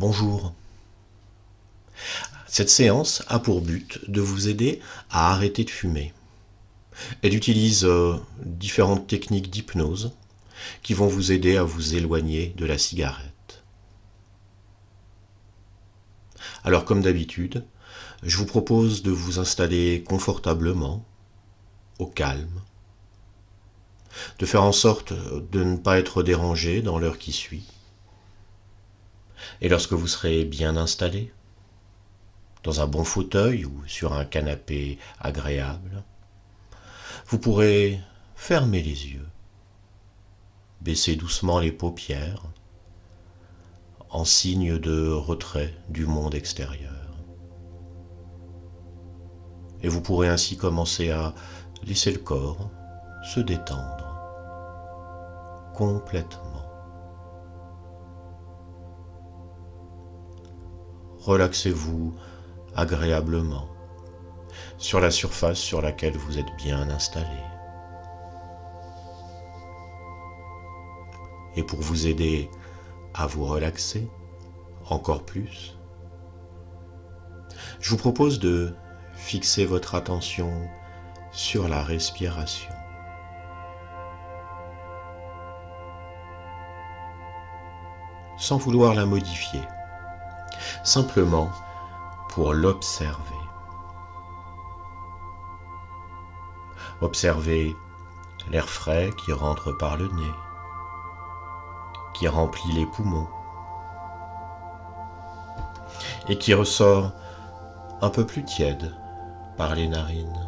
Bonjour. Cette séance a pour but de vous aider à arrêter de fumer. Elle utilise différentes techniques d'hypnose qui vont vous aider à vous éloigner de la cigarette. Alors comme d'habitude, je vous propose de vous installer confortablement, au calme, de faire en sorte de ne pas être dérangé dans l'heure qui suit. Et lorsque vous serez bien installé, dans un bon fauteuil ou sur un canapé agréable, vous pourrez fermer les yeux, baisser doucement les paupières, en signe de retrait du monde extérieur. Et vous pourrez ainsi commencer à laisser le corps se détendre complètement. Relaxez-vous agréablement sur la surface sur laquelle vous êtes bien installé. Et pour vous aider à vous relaxer encore plus, je vous propose de fixer votre attention sur la respiration. Sans vouloir la modifier, simplement pour l'observer. Observez l'air frais qui rentre par le nez, qui remplit les poumons et qui ressort un peu plus tiède par les narines.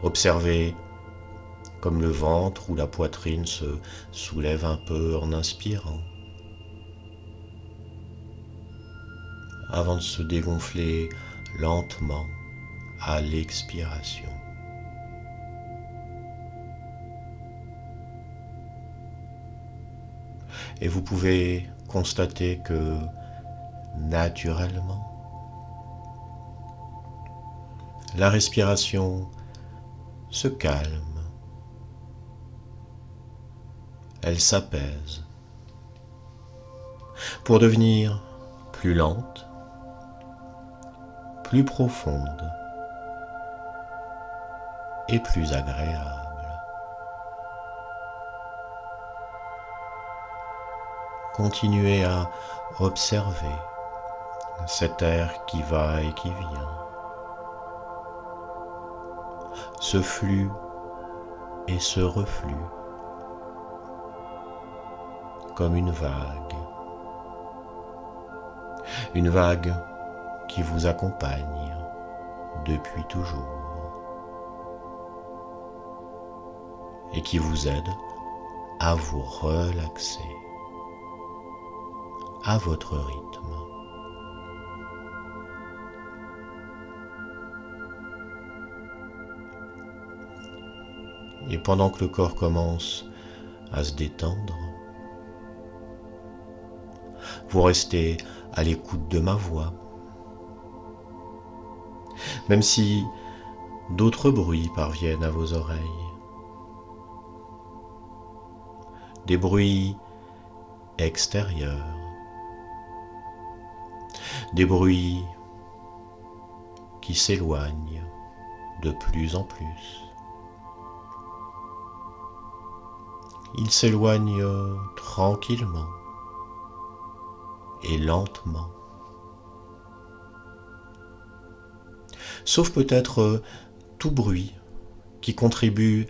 Observez comme le ventre ou la poitrine se soulève un peu en inspirant, avant de se dégonfler lentement à l'expiration. Et vous pouvez constater que, naturellement, la respiration se calme, elle s'apaise, pour devenir plus lente, plus profonde et plus agréable. Continuez à observer cet air qui va et qui vient, ce flux et ce reflux, comme une vague qui vous accompagne depuis toujours et qui vous aide à vous relaxer à votre rythme. Et pendant que le corps commence à se détendre, vous restez à l'écoute de ma voix, même si d'autres bruits parviennent à vos oreilles. Des bruits extérieurs, des bruits qui s'éloignent de plus en plus. Ils s'éloignent tranquillement et lentement. Sauf peut-être tout bruit qui contribue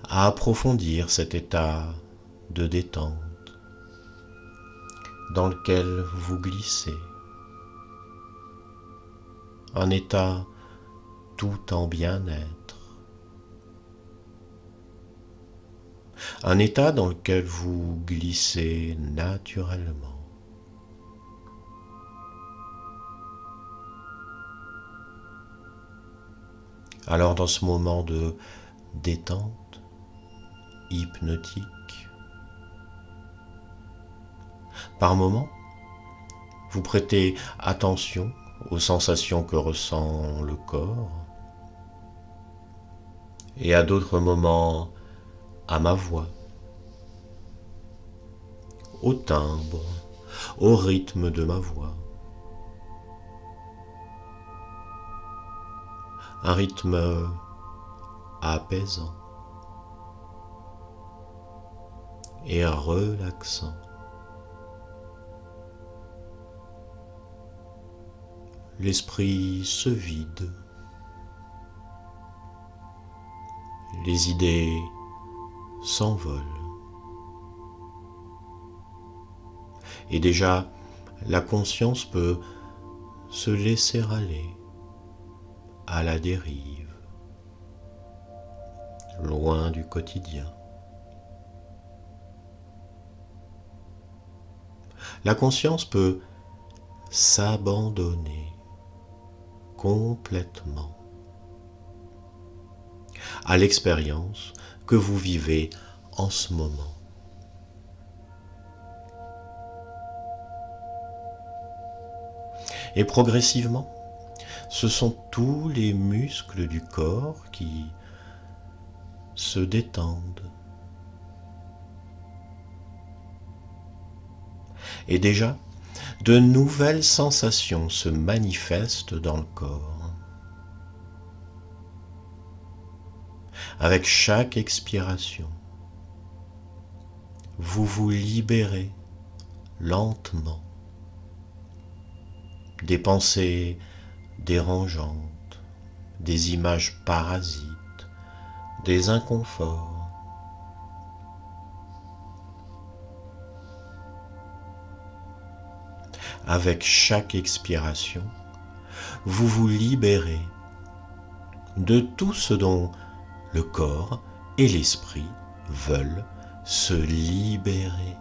à approfondir cet état de détente dans lequel vous glissez. Un état tout en bien-être. Un état dans lequel vous glissez naturellement. Alors dans ce moment de détente hypnotique, par moments, vous prêtez attention aux sensations que ressent le corps et à d'autres moments à ma voix au timbre, au rythme de ma voix. Un rythme apaisant et relaxant. L'esprit se vide. Les idées s'envolent. Et déjà, la conscience peut se laisser aller à la dérive, loin du quotidien. La conscience peut s'abandonner complètement à l'expérience que vous vivez en ce moment. Et progressivement, ce sont tous les muscles du corps qui se détendent. Et déjà, de nouvelles sensations se manifestent dans le corps. Avec chaque expiration, vous vous libérez lentement des pensées dérangeantes, des images parasites, des inconforts. Avec chaque expiration, vous vous libérez de tout ce dont le corps et l'esprit veulent se libérer,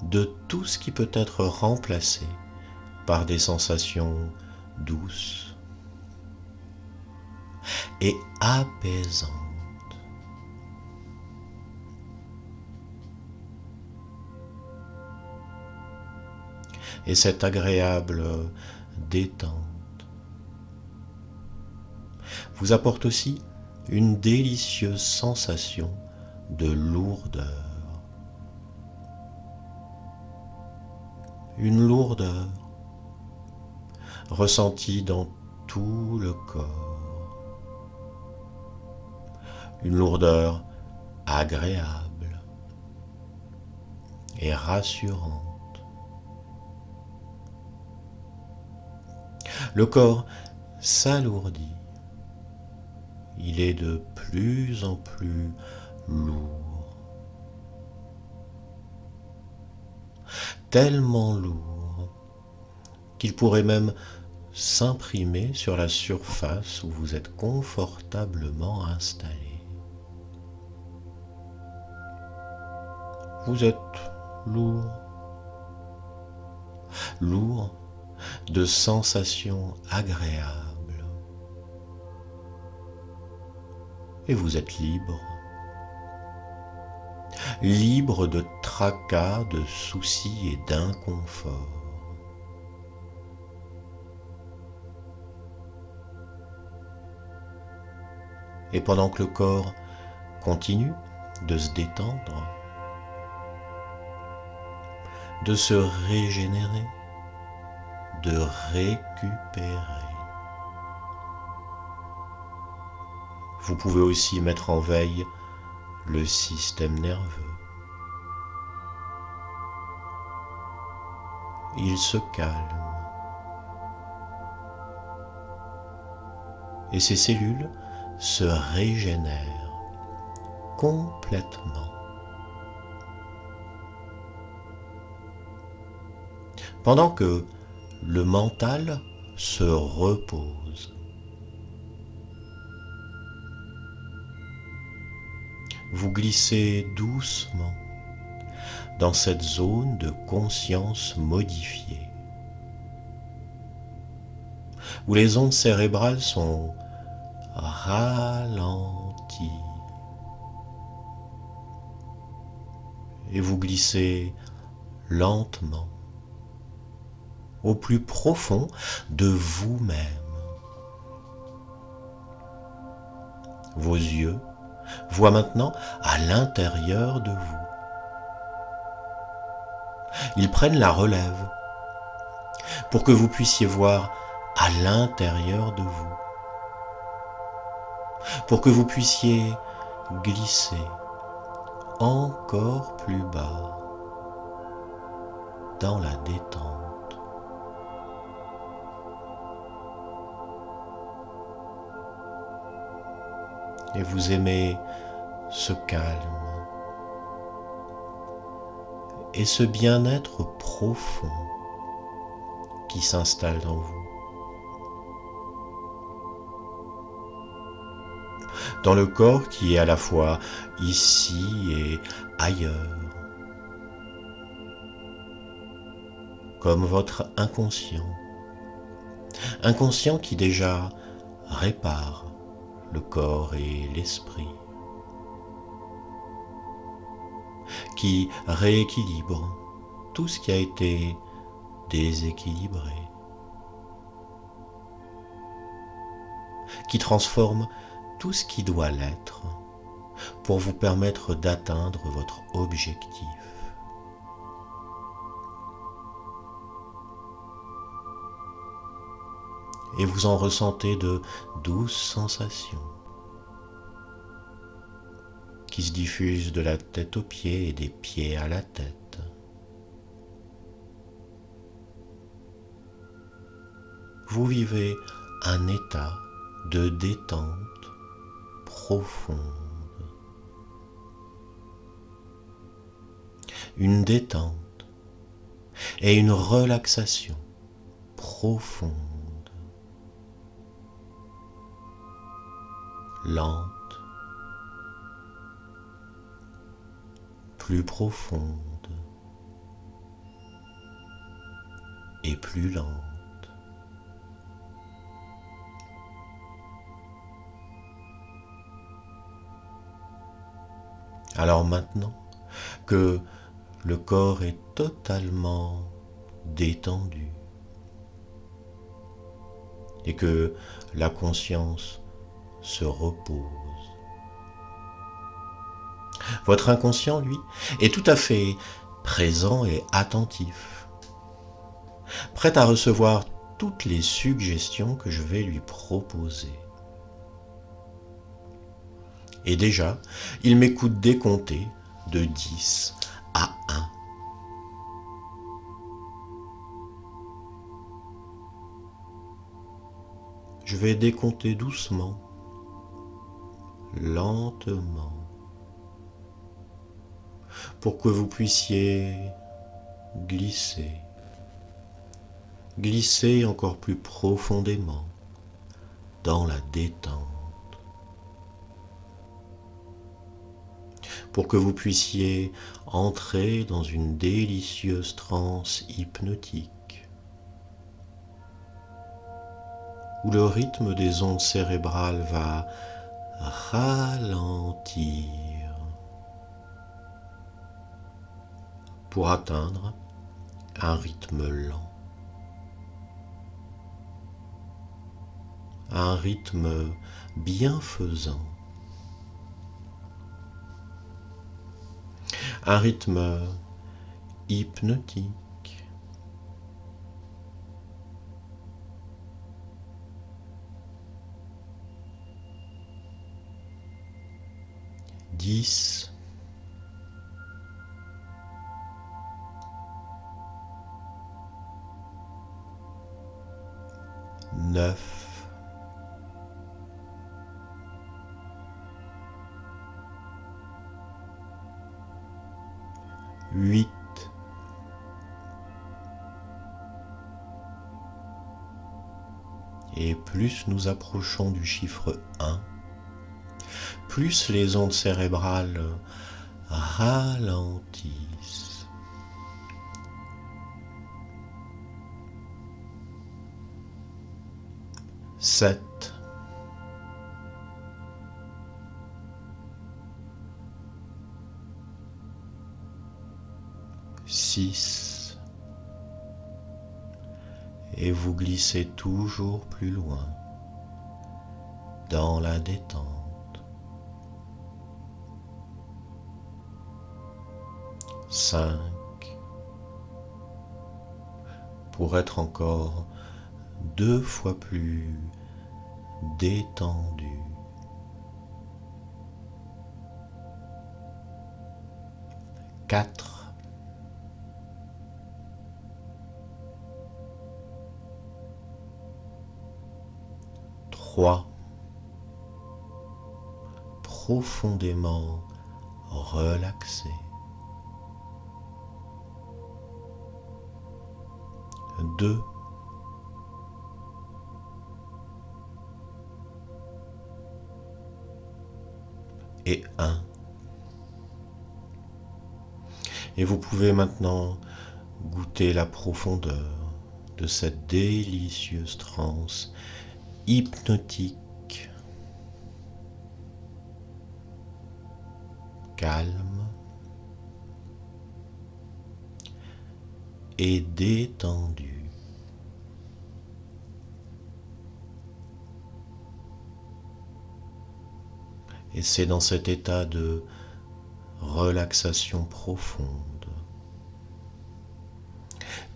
de tout ce qui peut être remplacé par des sensations douces et apaisantes. Et cette agréable détente vous apporte aussi une délicieuse sensation de lourdeur. Une lourdeur ressentie dans tout le corps. Une lourdeur agréable et rassurante. Le corps s'alourdit. Il est de plus en plus lourd. Tellement lourd qu'il pourrait même s'imprimer sur la surface où vous êtes confortablement installé. Vous êtes lourd. Lourd de sensations agréables. Et vous êtes libre. Libre de tracas, de soucis et d'inconfort. Et pendant que le corps continue de se détendre, de se régénérer, de récupérer. Vous pouvez aussi mettre en veille le système nerveux. Il se calme. Et ces cellules se régénèrent complètement. Pendant que le mental se repose. Vous glissez doucement dans cette zone de conscience modifiée, où les ondes cérébrales sont ralenties. Et vous glissez lentement au plus profond de vous-même. Vos yeux voient maintenant à l'intérieur de vous. Ils prennent la relève pour que vous puissiez voir à l'intérieur de vous, pour que vous puissiez glisser encore plus bas dans la détente. Et vous aimez ce calme et ce bien-être profond qui s'installe dans vous. Dans le corps qui est à la fois ici et ailleurs, comme votre inconscient, inconscient qui déjà répare le corps et l'esprit, qui rééquilibre tout ce qui a été déséquilibré, qui transforme tout ce qui doit l'être pour vous permettre d'atteindre votre objectif. Et vous en ressentez de douces sensations qui se diffusent de la tête aux pieds et des pieds à la tête. Vous vivez un état de détente profonde. Une détente et une relaxation profonde, lente, plus profonde et plus lente. Alors maintenant que le corps est totalement détendu et que la conscience se repose, votre inconscient, lui, est tout à fait présent et attentif, prêt à recevoir toutes les suggestions que je vais lui proposer. Et déjà, il m'écoute décompter de 10 à 1. Je vais décompter doucement, lentement, pour que vous puissiez glisser, glisser encore plus profondément dans la détente, pour que vous puissiez entrer dans une délicieuse transe hypnotique, où le rythme des ondes cérébrales va ralentir pour atteindre un rythme lent, un rythme bienfaisant, un rythme hypnotique. Dix, 9, 8, et plus nous approchons du chiffre 1, plus les ondes cérébrales ralentissent. 7, 6, et vous glissez toujours plus loin dans la détente. 5, pour être encore 2 fois plus détendu. 4. 3. Profondément relaxé. 2. Et 1. Et vous pouvez maintenant goûter la profondeur de cette délicieuse transe hypnotique, calme et détendue. Et c'est dans cet état de relaxation profonde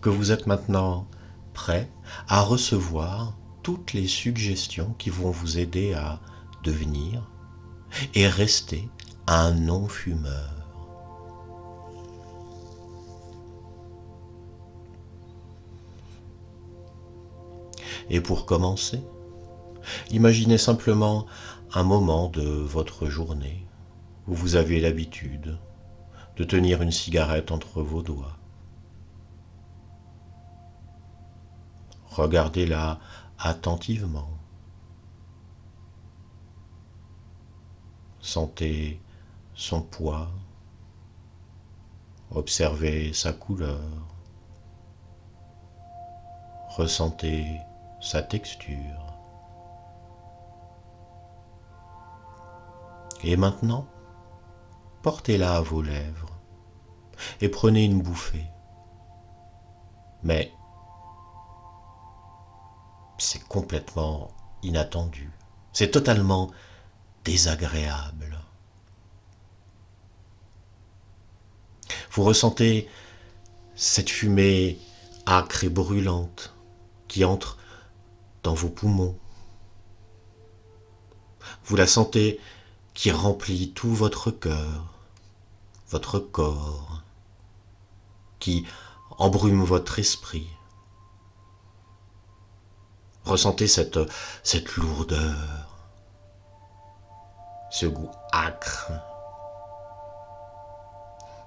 que vous êtes maintenant prêt à recevoir toutes les suggestions qui vont vous aider à devenir et rester un non-fumeur. Et pour commencer, imaginez simplement un moment de votre journée où vous avez l'habitude de tenir une cigarette entre vos doigts. Regardez-la attentivement. Sentez son poids, observez sa couleur, ressentez sa texture. Et maintenant, portez-la à vos lèvres et prenez une bouffée. Mais c'est complètement inattendu. C'est totalement désagréable. Vous ressentez cette fumée âcre et brûlante qui entre dans vos poumons. Vous la sentez qui remplit tout votre cœur, votre corps, qui embrume votre esprit. Ressentez cette lourdeur, ce goût âcre,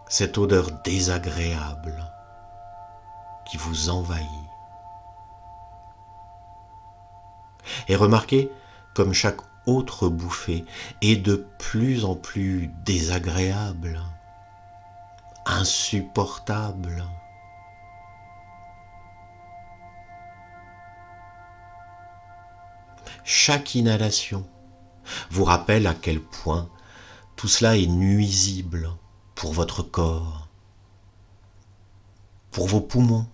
cette odeur désagréable qui vous envahit. Et remarquez comme chaque autre bouffée est de plus en plus désagréable, insupportable. Chaque inhalation vous rappelle à quel point tout cela est nuisible pour votre corps, pour vos poumons,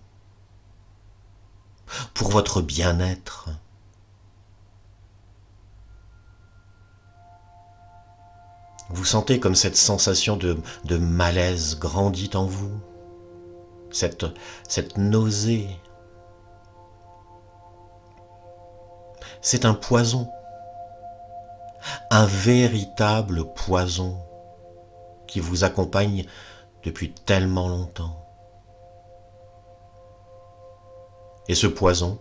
pour votre bien-être. Vous sentez comme cette sensation de malaise grandit en vous, cette nausée. C'est un poison, un véritable poison qui vous accompagne depuis tellement longtemps. Et ce poison,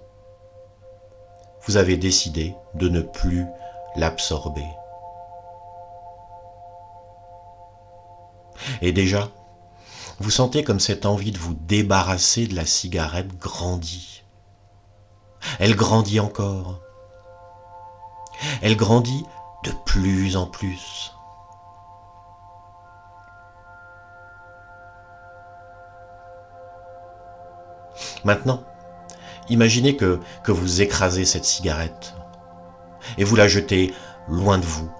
vous avez décidé de ne plus l'absorber. Et déjà, vous sentez comme cette envie de vous débarrasser de la cigarette grandit. Elle grandit encore. Elle grandit de plus en plus. Maintenant, imaginez que vous écrasez cette cigarette et vous la jetez loin de vous.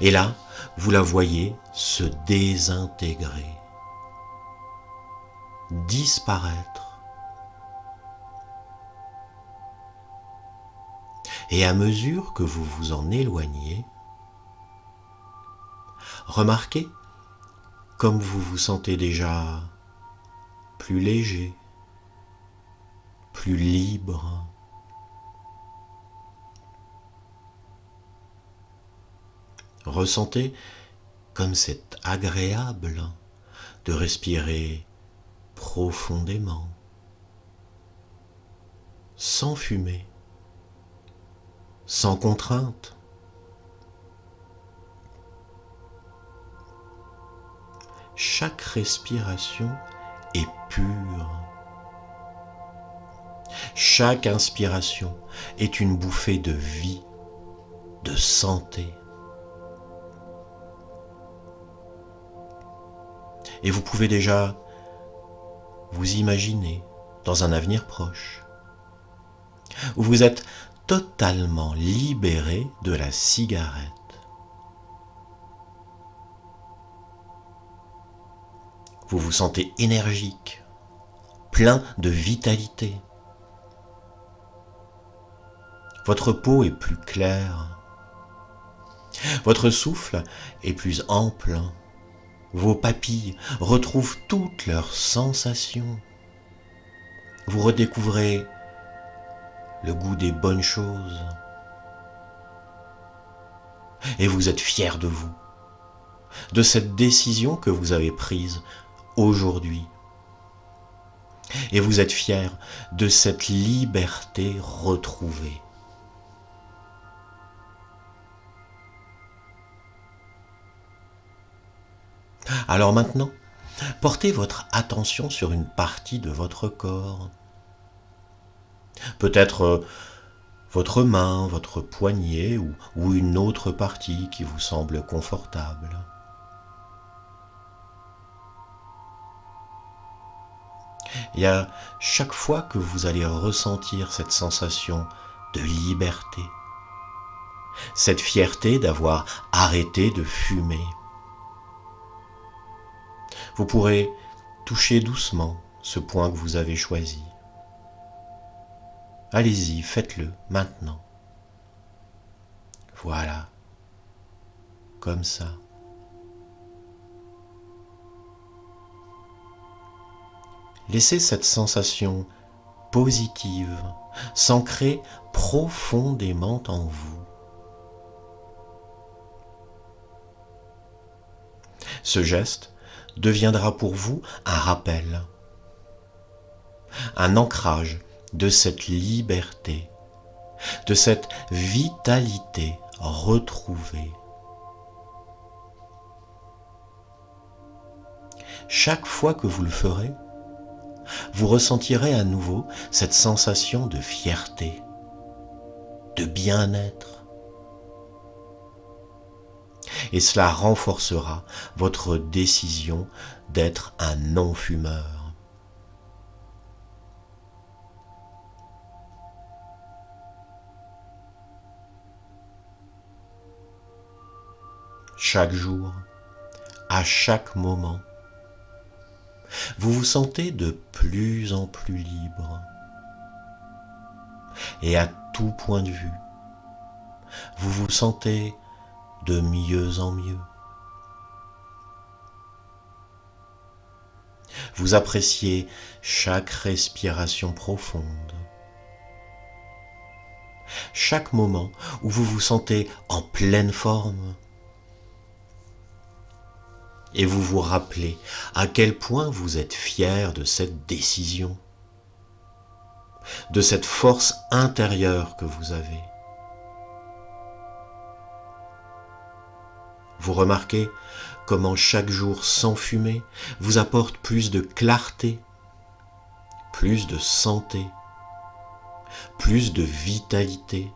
Et là, vous la voyez se désintégrer, disparaître. Et à mesure que vous vous en éloignez, remarquez comme vous vous sentez déjà plus léger, plus libre. Ressentez comme c'est agréable de respirer profondément, sans fumer, sans contrainte. Chaque respiration est pure. Chaque inspiration est une bouffée de vie, de santé. Et vous pouvez déjà vous imaginer dans un avenir proche où vous êtes totalement libéré de la cigarette. Vous vous sentez énergique, plein de vitalité. Votre peau est plus claire. Votre souffle est plus ample. Vos papilles retrouvent toutes leurs sensations. Vous redécouvrez le goût des bonnes choses. Et vous êtes fier de vous, de cette décision que vous avez prise aujourd'hui. Et vous êtes fier de cette liberté retrouvée. Alors maintenant, portez votre attention sur une partie de votre corps. Peut-être votre main, votre poignet ou une autre partie qui vous semble confortable. Et à chaque fois que vous allez ressentir cette sensation de liberté, cette fierté d'avoir arrêté de fumer, vous pourrez toucher doucement ce point que vous avez choisi. Allez-y, faites-le maintenant. Voilà, comme ça. Laissez cette sensation positive s'ancrer profondément en vous. Ce geste deviendra pour vous un rappel, un ancrage de cette liberté, de cette vitalité retrouvée. Chaque fois que vous le ferez, vous ressentirez à nouveau cette sensation de fierté, de bien-être. Et cela renforcera votre décision d'être un non-fumeur. Chaque jour, à chaque moment, vous vous sentez de plus en plus libre. Et à tout point de vue, vous vous sentez de mieux en mieux. Vous appréciez chaque respiration profonde, chaque moment où vous vous sentez en pleine forme. Et vous vous rappelez à quel point vous êtes fier de cette décision, de cette force intérieure que vous avez. Vous remarquez comment chaque jour sans fumer vous apporte plus de clarté, plus de santé, plus de vitalité.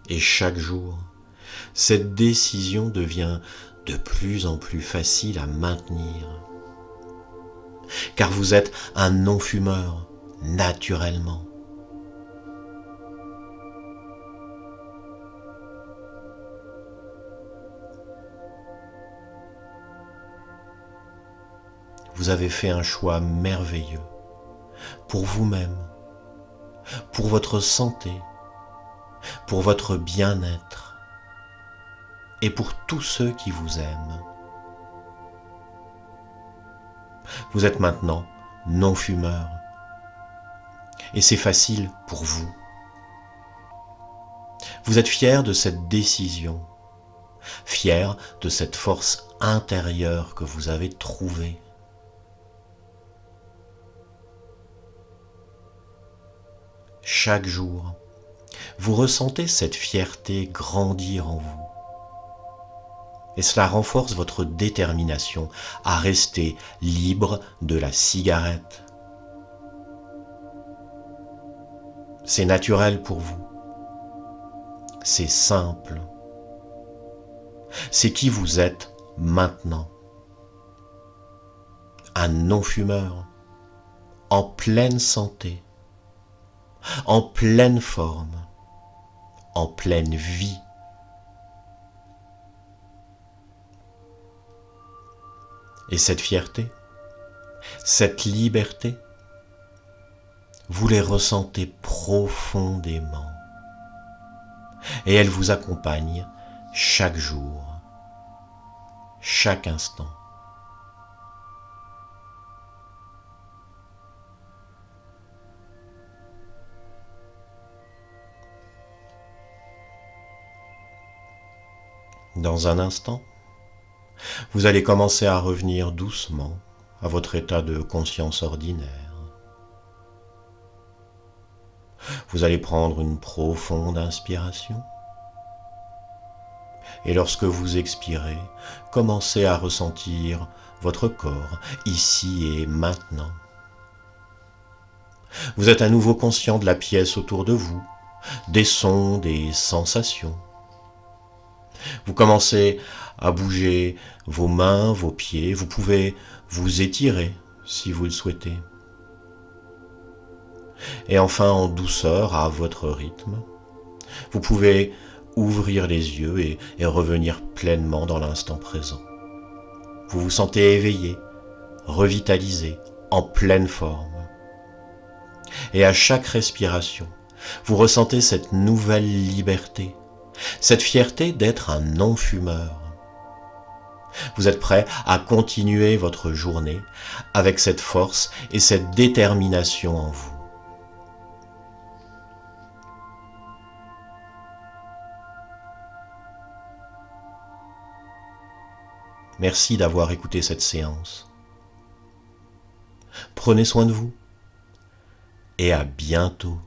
Et chaque jour, cette décision devient de plus en plus facile à maintenir. Car vous êtes un non-fumeur, naturellement. Vous avez fait un choix merveilleux pour vous-même, pour votre santé, pour votre bien-être et pour tous ceux qui vous aiment. Vous êtes maintenant non-fumeur. Et c'est facile pour vous. Vous êtes fier de cette décision, fier de cette force intérieure que vous avez trouvée. Chaque jour, vous ressentez cette fierté grandir en vous. Et cela renforce votre détermination à rester libre de la cigarette. C'est naturel pour vous. C'est simple. C'est qui vous êtes maintenant. Un non-fumeur, en pleine santé, en pleine forme, en pleine vie. Et cette fierté, cette liberté, vous les ressentez profondément. Et elle vous accompagne chaque jour, chaque instant. Dans un instant, vous allez commencer à revenir doucement à votre état de conscience ordinaire. Vous allez prendre une profonde inspiration. Et lorsque vous expirez, commencez à ressentir votre corps, ici et maintenant. Vous êtes à nouveau conscient de la pièce autour de vous, des sons, des sensations. Vous commencez à bouger vos mains, vos pieds. Vous pouvez vous étirer si vous le souhaitez. Et enfin, en douceur, à votre rythme, vous pouvez ouvrir les yeux et revenir pleinement dans l'instant présent. Vous vous sentez éveillé, revitalisé, en pleine forme. Et à chaque respiration, vous ressentez cette nouvelle liberté, cette fierté d'être un non-fumeur. Vous êtes prêt à continuer votre journée avec cette force et cette détermination en vous. Merci d'avoir écouté cette séance. Prenez soin de vous et à bientôt.